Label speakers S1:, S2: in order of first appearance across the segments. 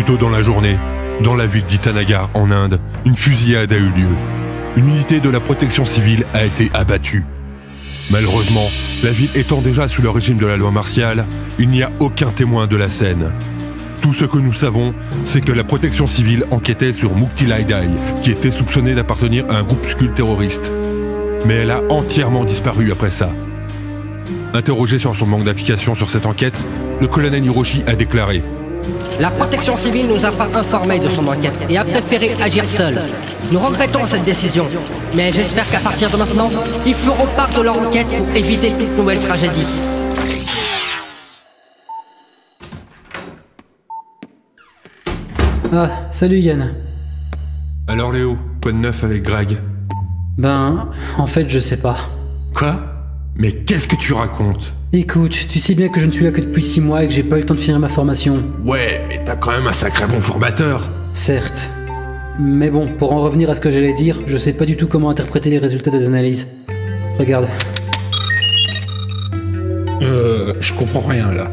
S1: Plus tôt dans la journée, dans la ville d'Itanagar, en Inde, une fusillade a eu lieu. Une unité de la protection civile a été abattue. Malheureusement, la ville étant déjà sous le régime de la loi martiale, il n'y a aucun témoin de la scène. Tout ce que nous savons, c'est que la protection civile enquêtait sur Mukti Laidai, qui était soupçonnée d'appartenir à un groupuscule terroriste. Mais elle a entièrement disparu après ça. Interrogé sur son manque d'application sur cette enquête, le colonel Hiroshi a déclaré:
S2: La protection civile nous a pas informés de son enquête et a préféré agir seule. Nous regrettons cette décision, mais j'espère qu'à partir de maintenant, ils feront part de leur enquête pour éviter toute nouvelle tragédie.
S3: Ah, salut Yann.
S1: Alors Léo, quoi de neuf avec Greg?
S3: Ben, en fait, je sais pas.
S1: Quoi? Mais qu'est-ce que tu racontes?
S3: Écoute, tu sais bien que je ne suis là que depuis 6 mois et que j'ai pas eu le temps de finir ma formation.
S1: Ouais, mais t'as quand même un sacré bon formateur.
S3: Certes. Mais bon, pour en revenir à ce que j'allais dire, je sais pas du tout comment interpréter les résultats des analyses. Regarde.
S4: Je comprends rien là.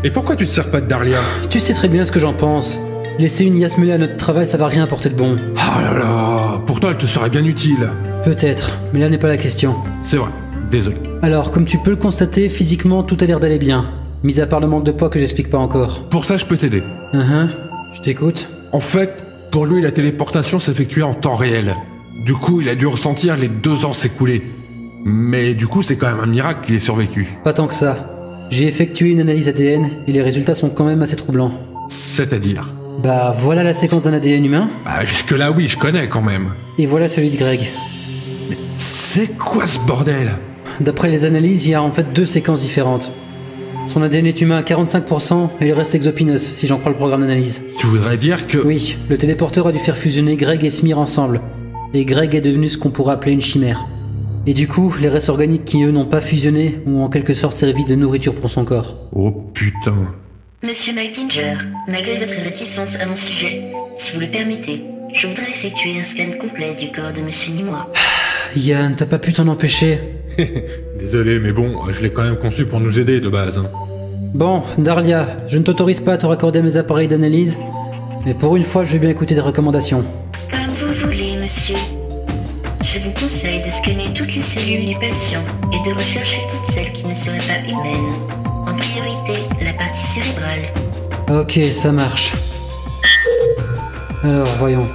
S4: Et pourquoi tu te sers pas de Darlia?
S3: Tu sais très bien ce que j'en pense. Laisser une IA se mêler à notre travail, ça va rien apporter de bon.
S1: Ah là là, pourtant elle te serait bien utile.
S3: Peut-être, mais là n'est pas la question.
S1: C'est vrai, désolé.
S3: Alors, comme tu peux le constater, physiquement, tout a l'air d'aller bien. Mis à part le manque de poids que j'explique pas encore.
S1: Pour ça, je peux t'aider.
S3: Je t'écoute.
S1: En fait, pour lui, la téléportation s'effectuait en temps réel. Du coup, il a dû ressentir les 2 ans s'écouler. Mais du coup, c'est quand même un miracle qu'il ait survécu.
S3: Pas tant que ça. J'ai effectué une analyse ADN et les résultats sont quand même assez troublants.
S1: C'est-à-dire?
S3: Bah voilà la séquence d'un ADN humain.
S1: Bah jusque-là, oui, je connais quand même.
S3: Et voilà celui de Greg.
S1: Mais c'est quoi ce bordel?
S3: D'après les analyses, il y a en fait 2 séquences différentes. Son ADN est humain à 45% et le reste exopinus, si j'en crois le programme d'analyse.
S1: Tu voudrais dire que...
S3: Oui, le téléporteur a dû faire fusionner Greg et Smir ensemble. Et Greg est devenu ce qu'on pourrait appeler une chimère. Et du coup, les restes organiques qui eux n'ont pas fusionné ont en quelque sorte servi de nourriture pour son corps.
S1: Oh putain.
S5: Monsieur McDinger, malgré votre réticence à mon sujet, si vous le permettez, je voudrais effectuer un scan complet du corps de Monsieur Nimoy.
S3: Yann, t'as pas pu t'en empêcher.
S4: Désolé, mais bon, je l'ai quand même conçu pour nous aider de base. Hein.
S3: Bon, Darlia, je ne t'autorise pas à te raccorder mes appareils d'analyse, mais pour une fois, je vais bien écouter tes recommandations.
S5: Comme vous voulez, monsieur. Je vous conseille de scanner toutes les cellules du patient et de rechercher toutes celles qui ne seraient pas humaines. En priorité, la partie cérébrale.
S3: Ok, ça marche. Alors, voyons.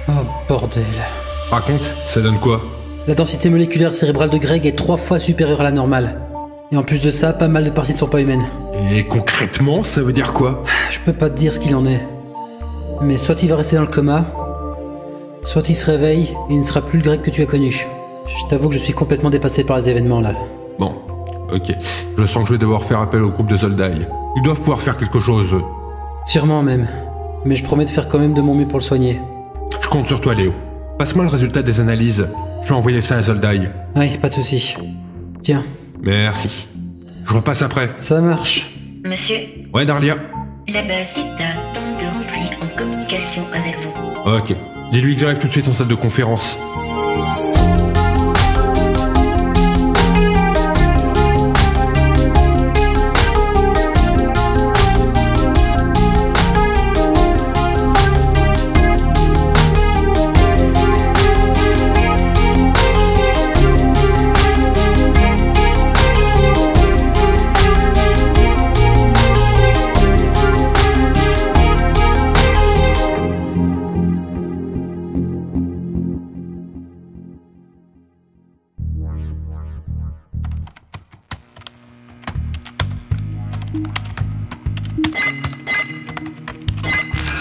S3: Oh, bordel.
S1: Raconte, ça donne quoi?
S3: La densité moléculaire cérébrale de Greg est 3 fois supérieure à la normale. Et en plus de ça, pas mal de parties ne sont pas humaines.
S1: Et concrètement, ça veut dire quoi?
S3: Je peux pas te dire ce qu'il en est. Mais soit il va rester dans le coma, soit il se réveille et il ne sera plus le Greg que tu as connu. Je t'avoue que je suis complètement dépassé par les événements là.
S1: Bon, ok. Je sens que je vais devoir faire appel au groupe de soldats. Ils doivent pouvoir faire quelque chose.
S3: Sûrement même. Mais je promets de faire quand même de mon mieux pour le soigner.
S1: Je compte sur toi, Léo. Passe-moi le résultat des analyses. Je vais envoyer ça à Zoldaï.
S3: Ouais, pas de soucis. Tiens.
S1: Merci. Je repasse après.
S3: Ça marche.
S5: Monsieur,
S1: Ouais, Darlia.
S5: la base Zeta tente de rentrer en communication avec vous.
S1: Ok. Dis-lui que j'arrive tout de suite en salle de conférence.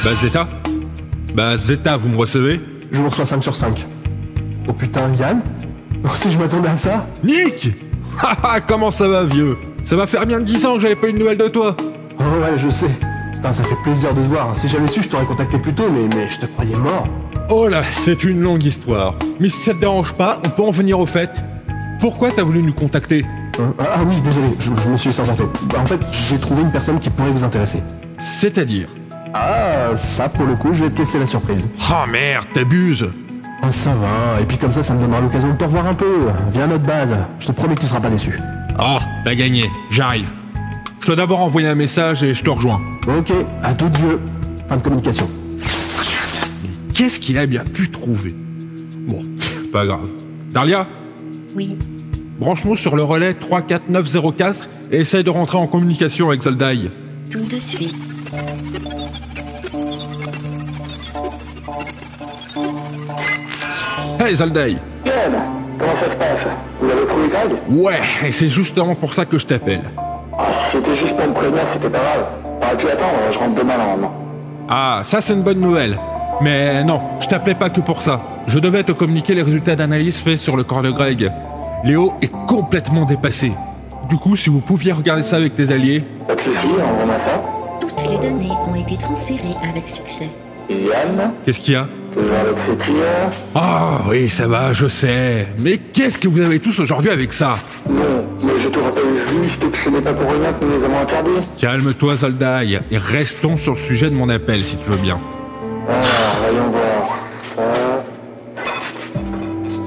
S1: Bah Zeta? Bah Zeta, vous me recevez?
S6: Je vous reçois 5 sur 5. Oh putain, Yann? Oh, si je m'attendais à ça?
S1: Nick! Haha, comment ça va, vieux? Ça va faire bien 10 ans que j'avais pas eu de nouvelles de toi.
S6: Oh ouais, je sais. Putain, ça fait plaisir de te voir. Si j'avais su, je t'aurais contacté plus tôt, mais je te croyais mort.
S1: Oh là, c'est une longue histoire. Mais si ça te dérange pas, on peut en venir au fait. Pourquoi t'as voulu nous contacter?
S6: Ah oui, désolé, je me suis inventé. En fait, j'ai trouvé une personne qui pourrait vous intéresser.
S1: C'est-à-dire?
S6: Ah, ça pour le coup, je vais te laisser la surprise.
S1: Oh merde, t'abuses!
S6: Oh ça va, et puis comme ça me donnera l'occasion de te revoir un peu. Viens à notre base, je te promets que tu seras pas déçu.
S1: Oh, t'as gagné, j'arrive. Je dois d'abord envoyer un message et je te rejoins.
S6: Ok, à tout Dieu. Fin de communication.
S1: Qu'est-ce qu'il a bien pu trouver? Bon, pas grave. Dahlia,
S5: Oui.
S1: branche-nous sur le relais 34904 et essaye de rentrer en communication avec Zoldaï.
S5: Tout de suite.
S1: Hey Zoldaï!
S6: Yann, comment ça se passe? Vous avez trouvé Greg?
S1: Ouais, et c'est justement pour ça que je t'appelle.
S6: Ah, si c'était juste pour me prévenir, c'était pas grave. T'aurais pu attendre, je rentre demain normalement.
S1: Ah, ça c'est une bonne nouvelle. Mais non, je t'appelais pas que pour ça. Je devais te communiquer les résultats d'analyse faits sur le corps de Greg. Léo est complètement dépassé. Du coup, si vous pouviez regarder ça avec tes alliés...
S6: Pas de soucis, on a ça.
S5: Toutes les données ont été transférées avec succès.
S6: Yann,
S1: Qu'est-ce qu'il y a?
S6: toujours avec ces tirs?
S1: Ah oui, ça va, je sais. Mais qu'est-ce que vous avez tous aujourd'hui avec ça?
S6: Non, mais je te rappelle juste que ce n'est pas pour rien que nous les avons interdits.
S1: Calme-toi, Zoldaï, et restons sur le sujet de mon appel, si tu veux bien.
S6: Alors, voyons voir. Ça...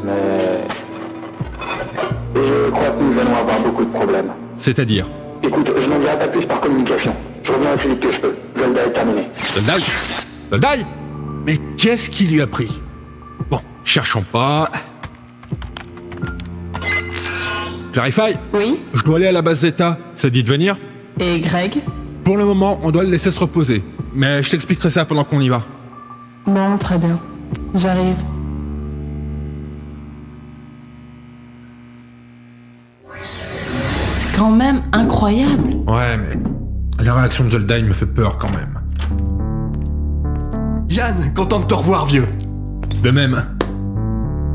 S6: Mais... Je crois que nous allons avoir beaucoup de problèmes.
S1: C'est-à-dire?
S6: Écoute, je n'en dirai pas plus par communication. Je reviens aussi vite que je peux. Zelda est terminé.
S1: Zoldaï? Zoldaï? Mais qu'est-ce qui lui a pris? Bon, cherchons pas... Clarify?
S7: Oui.
S1: Je dois aller à la base Zeta, ça dit de venir?
S7: Et Greg?
S1: Pour le moment, on doit le laisser se reposer. Mais je t'expliquerai ça pendant qu'on y va.
S7: Bon, très bien. J'arrive. C'est quand même incroyable.
S1: Ouais, mais... la réaction de Zoldaï me fait peur quand même.
S8: Yann, content de te revoir, vieux.
S1: De même.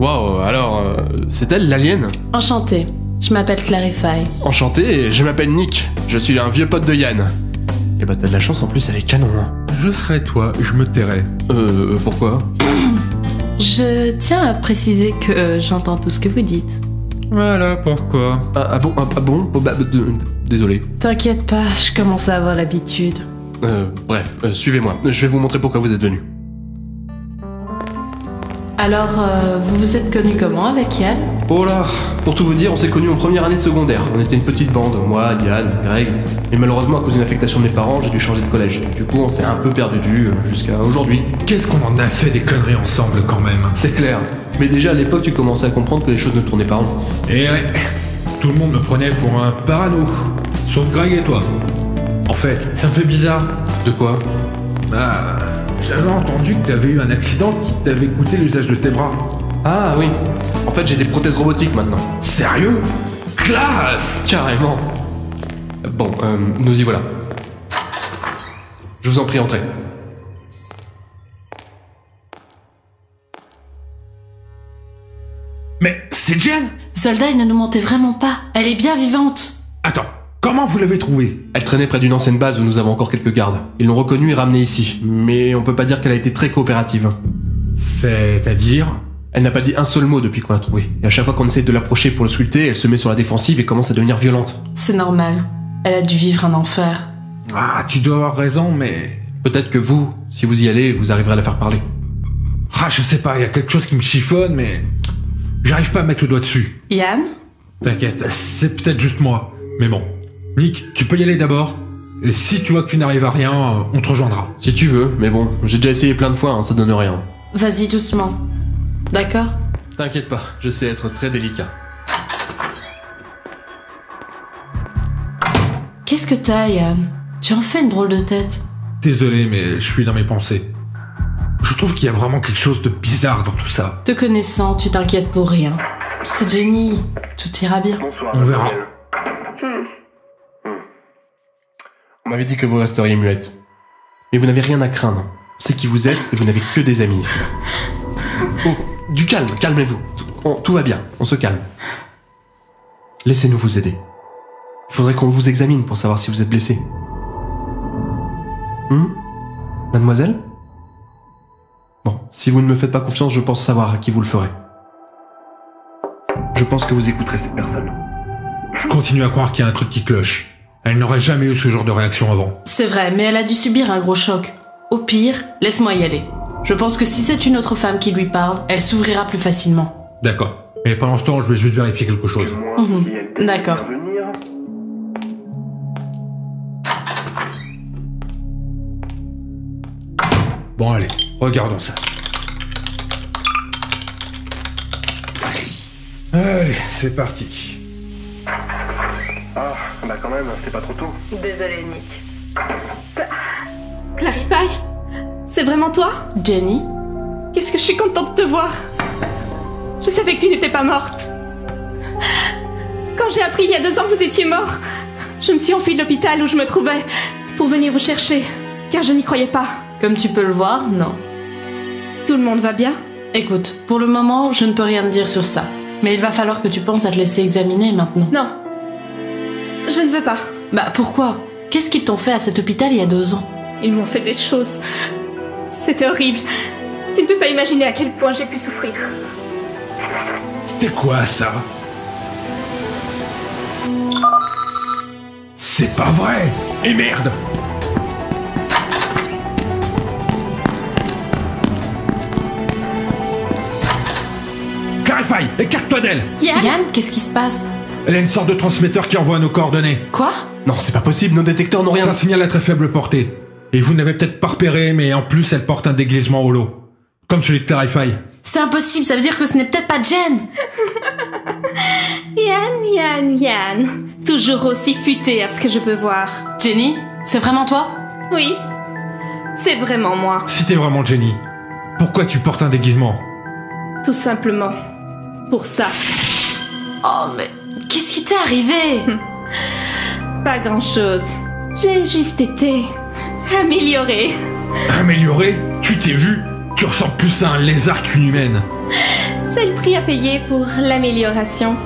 S8: Waouh, alors, c'est elle, l'alien?
S7: Enchantée. Je m'appelle Clarify.
S8: Enchanté, je m'appelle Nick. Je suis un vieux pote de Yann. Et bah t'as de la chance, en plus elle est canon, hein.
S1: Je serais toi, je me tairais.
S8: Pourquoi?
S7: Je tiens à préciser que j'entends tout ce que vous dites.
S1: Voilà pourquoi.
S8: Ah bon? Oh, bah, désolé.
S7: T'inquiète pas, je commence à avoir l'habitude.
S8: Bref, suivez-moi. Je vais vous montrer pourquoi vous êtes venus.
S7: Alors, vous vous êtes connus comment avec Yann?
S8: Oh là, pour tout vous dire, on s'est connus en première année de secondaire. On était une petite bande, moi, Yann, Greg. Et malheureusement, à cause d'une affectation de mes parents, j'ai dû changer de collège. Du coup, on s'est un peu perdu de vue jusqu'à aujourd'hui.
S1: Qu'est-ce qu'on en a fait des conneries ensemble quand même.
S8: C'est clair. Mais déjà à l'époque, tu commençais à comprendre que les choses ne tournaient pas rond.
S1: Et ouais, tout le monde me prenait pour un parano. Sauf Greg et toi. En fait, ça me fait bizarre.
S8: De quoi?
S1: Ah, j'avais entendu que t'avais eu un accident qui t'avait coûté l'usage de tes bras.
S8: Ah oui. En fait, j'ai des prothèses robotiques maintenant.
S1: Sérieux? Classe!
S8: Carrément. Bon, nous y voilà. Je vous en prie, entrez.
S1: Mais c'est Jen!
S7: Zelda, ne nous mentait vraiment pas. Elle est bien vivante.
S1: Attends, comment vous l'avez trouvée?
S8: Elle traînait près d'une ancienne base où nous avons encore quelques gardes. Ils l'ont reconnue et ramenée ici. Mais on peut pas dire qu'elle a été très coopérative.
S1: C'est-à-dire?
S8: Elle n'a pas dit un seul mot depuis qu'on l'a trouvée. Et à chaque fois qu'on essaie de l'approcher pour le sculpter, elle se met sur la défensive et commence à devenir violente.
S7: C'est normal. Elle a dû vivre un enfer.
S1: Ah, tu dois avoir raison, mais...
S8: Peut-être que vous, si vous y allez, vous arriverez à la faire parler.
S1: Ah, je sais pas, il y a quelque chose qui me chiffonne, mais... j'arrive pas à mettre le doigt dessus.
S7: Yann?
S1: T'inquiète, c'est peut-être juste moi. Mais bon. Nick, tu peux y aller d'abord. Et si tu vois que tu n'arrives à rien, on te rejoindra.
S8: Si tu veux, mais bon, j'ai déjà essayé plein de fois, hein, ça donne rien.
S7: Vas-y doucement. D'accord?
S8: T'inquiète pas, je sais être très délicat.
S7: Qu'est-ce que t'as, Yann? Tu en fais une drôle de tête.
S1: Désolé, mais je suis dans mes pensées. Je trouve qu'il y a vraiment quelque chose de bizarre dans tout ça.
S7: Te connaissant, tu t'inquiètes pour rien. C'est Jenny, tout ira bien.
S1: On verra.
S8: On m'avait dit que vous resteriez muette. Mais vous n'avez rien à craindre. C'est qui vous êtes et vous n'avez que des amis ici. Oh, du calme, calmez-vous. Tout va bien, on se calme. Laissez-nous vous aider. Il faudrait qu'on vous examine pour savoir si vous êtes blessé. Mademoiselle? Bon, si vous ne me faites pas confiance, je pense savoir à qui vous le ferez. Je pense que vous écouterez cette personne.
S1: Je continue à croire qu'il y a un truc qui cloche. Elle n'aurait jamais eu ce genre de réaction avant.
S7: C'est vrai, mais elle a dû subir un gros choc. Au pire, laisse-moi y aller. Je pense que si c'est une autre femme qui lui parle, elle s'ouvrira plus facilement.
S1: D'accord. Et pendant ce temps, je vais juste vérifier quelque chose.
S7: D'accord.
S4: Bon allez, regardons ça. Allez, c'est parti.
S6: Ah, bah quand même, c'est pas trop tôt.
S5: Désolé, Nick.
S9: Clarify, c'est vraiment toi?
S7: Jenny?
S9: Qu'est-ce que je suis contente de te voir. Je savais que tu n'étais pas morte. Quand j'ai appris il y a 2 ans que vous étiez mort, je me suis enfuie de l'hôpital où je me trouvais pour venir vous chercher, car je n'y croyais pas.
S7: Comme tu peux le voir, non.
S9: Tout le monde va bien?
S7: Écoute, pour le moment, je ne peux rien te dire sur ça. Mais il va falloir que tu penses à te laisser examiner maintenant.
S9: Non. Je ne veux pas.
S7: Bah pourquoi? Qu'est-ce qu'ils t'ont fait à cet hôpital il y a 2 ans?
S9: Ils m'ont fait des choses. C'était horrible. Tu ne peux pas imaginer à quel point j'ai pu souffrir.
S4: C'était quoi ça? C'est pas vrai! Et merde! Clarify! Écarte-toi d'elle!
S7: Yann, qu'est-ce qui se passe?
S4: Elle a une sorte de transmetteur qui envoie nos coordonnées.
S7: Quoi?
S8: Non, c'est pas possible, nos détecteurs n'ont rien...
S4: C'est un signal à très faible portée. Et vous n'avez peut-être pas repéré, mais en plus elle porte un déguisement holo. Comme celui de Clarify.
S7: C'est impossible, ça veut dire que ce n'est peut-être pas Jen.
S9: Yann. Toujours aussi futé à ce que je peux voir.
S7: Jenny, c'est vraiment toi?
S9: Oui. C'est vraiment moi.
S4: Si t'es vraiment Jenny, pourquoi tu portes un déguisement?
S9: Tout simplement. Pour ça.
S7: Oh, mais qu'est-ce qui t'est arrivé?
S9: Pas grand-chose. J'ai juste été améliorée.
S4: Améliorée? Tu t'es vu? Tu ressembles plus à un lézard qu'une humaine.
S9: C'est le prix à payer pour l'amélioration.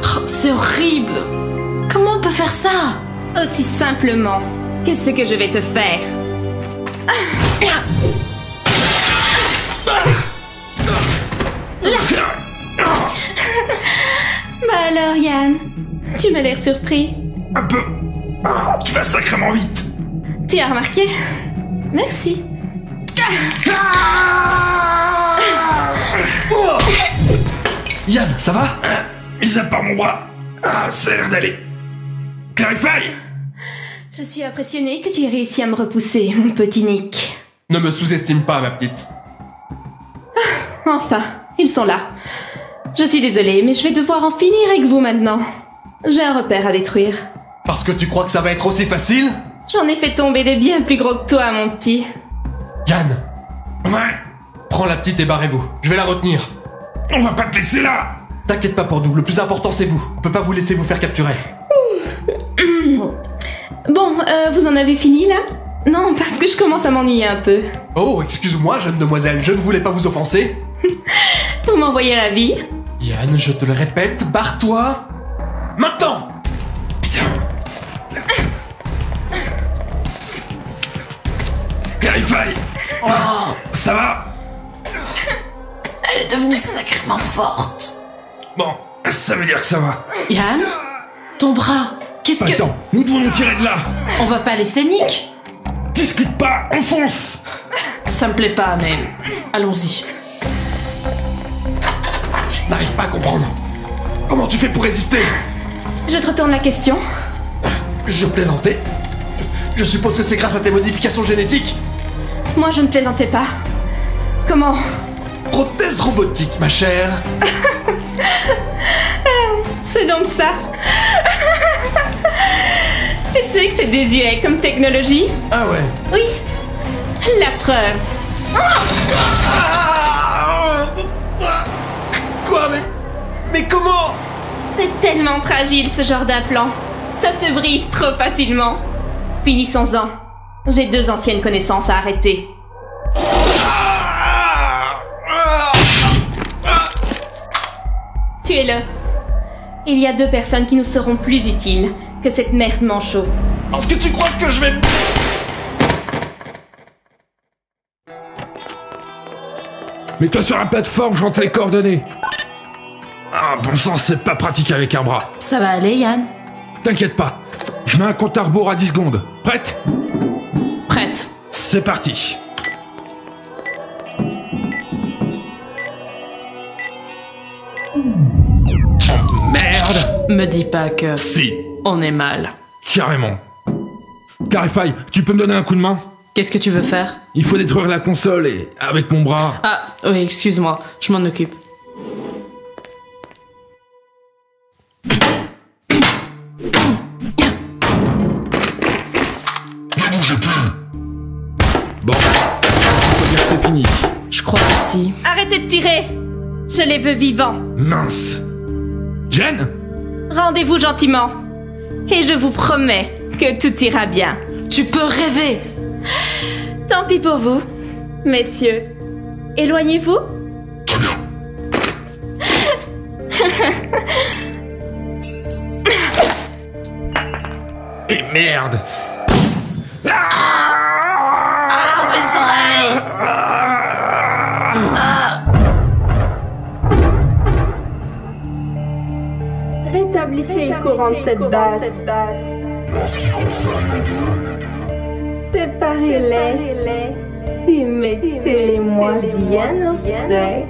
S7: Oh, c'est horrible. Comment on peut faire ça?
S9: Aussi simplement. Qu'est-ce que je vais te faire? Bah alors Yann, tu m'as l'air surpris.
S4: Un peu. Ah, tu vas sacrément vite.
S9: Tu as remarqué? Merci.
S8: Oh Yann, ça va?
S4: Mis à part mon bras. Ah, ça a l'air d'aller. Clarify!
S9: Je suis impressionnée que tu aies réussi à me repousser, mon petit Nick.
S8: Ne me sous-estime pas, ma petite.
S9: Enfin, ils sont là. Je suis désolée, mais je vais devoir en finir avec vous maintenant. J'ai un repère à détruire.
S8: Parce que tu crois que ça va être aussi facile?
S9: J'en ai fait tomber des bien plus gros que toi, mon petit.
S8: Yann,
S4: Ouais.
S8: prends la petite et barrez-vous. Je vais la retenir.
S4: On va pas te laisser là.
S8: T'inquiète pas pour nous, le plus important c'est vous. On peut pas vous laisser vous faire capturer.
S9: Bon, vous en avez fini, là? Non, parce que je commence à m'ennuyer un peu.
S8: Oh, excuse-moi, jeune demoiselle, je ne voulais pas vous offenser.
S9: Vous m'envoyez la vie?
S8: Yann, je te le répète, barre-toi maintenant!
S4: Putain. Clarify!
S7: Oh,
S4: Ça va?
S7: elle est devenue sacrément forte.
S4: Bon, ça veut dire que ça va.
S7: Yann, ton bras, qu'est-ce que...
S4: Attends, nous devons nous tirer de là.
S7: On va pas laisser Nick.
S4: Discute pas, on fonce.
S7: Ça me plaît pas, mais allons-y.
S8: Je n'arrive pas à comprendre. Comment tu fais pour résister?
S9: Je te retourne la question.
S8: Je plaisantais. Je suppose que c'est grâce à tes modifications génétiques.
S9: Moi, je ne plaisantais pas. Comment?
S8: Prothèse robotique, ma chère.
S9: C'est donc ça. Tu sais que c'est désuet comme technologie?
S8: Ah ouais.
S9: Oui. La preuve.
S8: Quoi? Mais comment?
S9: C'est tellement fragile, ce genre d'implant. Ça se brise trop facilement. Finissons-en. J'ai 2 anciennes connaissances à arrêter. Tuez-le. Il y a 2 personnes qui nous seront plus utiles que cette merde manchot.
S8: Est-ce que tu crois que je vais...
S4: Mets-toi sur la plateforme, j'entre les coordonnées. Ah, bon sang, c'est pas pratique avec un bras.
S7: Ça va aller, Yann?
S4: T'inquiète pas, je mets un compte à rebours à 10 secondes. Prête?
S7: Prête.
S4: C'est parti. Merde!
S7: Me dis pas que...
S4: Si,
S7: on est mal.
S4: carrément. Clarify, tu peux me donner un coup de main?
S7: Qu'est-ce que tu veux faire?
S4: Il faut détruire la console et... avec mon bras.
S7: Ah, oui, excuse-moi, je m'en occupe.
S4: Bon, on peut dire que c'est fini.
S7: Je crois aussi.
S9: Arrêtez de tirer! Je les veux vivants.
S4: Mince. Jen?
S9: Rendez-vous gentiment. Et je vous promets que tout ira bien.
S7: Tu peux rêver!
S9: Tant pis pour vous, messieurs. Éloignez-vous.
S1: Très bien.
S4: Et merde.
S9: Rétablissez le courant de cette base. Séparez-les et mettez-les-moi bien au frais.